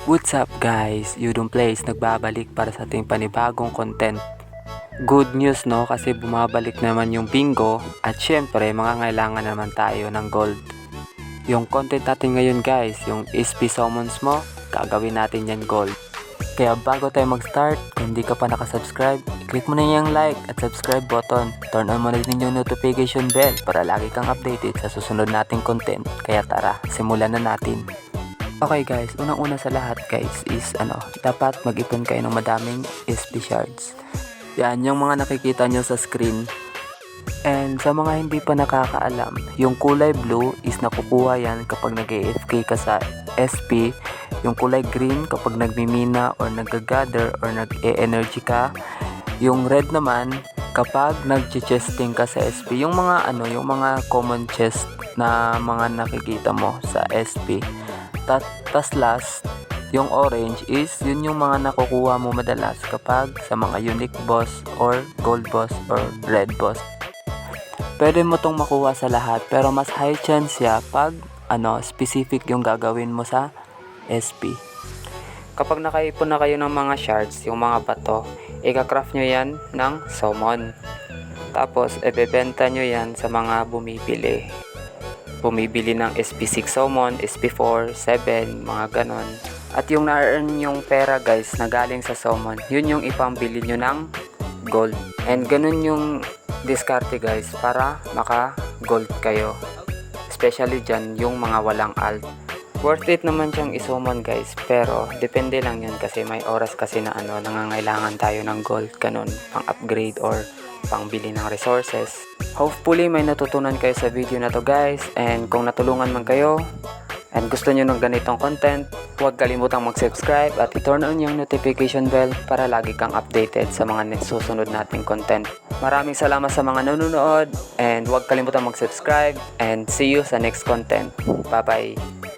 What's up guys? Udon Plays nagbabalik para sa ating panibagong content. Good news no kasi bumabalik naman yung bingo at syempre mangangailangan naman tayo ng gold. Yung content natin ngayon guys, yung SP summons mo, gagawin natin yan gold. Kaya bago tayo mag-start, kung hindi ka pa nakasubscribe, i-click mo na yung like at subscribe button. Turn on mo na din yung notification bell para lagi kang updated sa susunod nating content. Kaya tara, simulan na natin. Okay guys, unang-una sa lahat guys is dapat mag-ipon kayo ng madaming SP shards. Yan, yung mga nakikita nyo sa screen. And sa mga hindi pa nakakaalam, yung kulay blue is nakukuha yan kapag nag-AFK ka sa SP. Yung kulay green kapag nagmimina or nag-gather or nag-e-energy ka. Yung red naman kapag nag-chesting ka sa SP. Yung mga yung mga common chest na mga nakikita mo sa SP. Tas last, yung orange is yun yung mga nakukuha mo madalas kapag sa mga unique boss or gold boss or red boss. Pwede mo tong makuha sa lahat pero mas high chance siya pag specific yung gagawin mo sa SP. Kapag nakaipon na kayo ng mga shards, yung mga bato, ika-craft nyo yan ng summon. Tapos ibebenta nyo yan sa mga bumibili ng SP6 summon, SP4, 7, mga ganon. At yung na-earn yung pera guys na galing sa summon, yun yung ipambili nyo ng gold. And ganon yung diskarte guys para maka-gold kayo. Especially dyan yung mga walang alt. Worth it naman siyang isummon guys, pero depende lang yun kasi may oras kasi na nangangailangan tayo ng gold, ganon, pang upgrade or pangbili ng resources. Hopefully may natutunan kayo sa video na to guys, and kung natulungan man kayo and gusto nyo ng ganitong content, huwag kalimutang mag-subscribe at i-turn on yung notification bell para lagi kang updated sa mga susunod nating content. Maraming salamat sa mga nanonood and huwag kalimutang mag-subscribe and see you sa next content. Bye bye!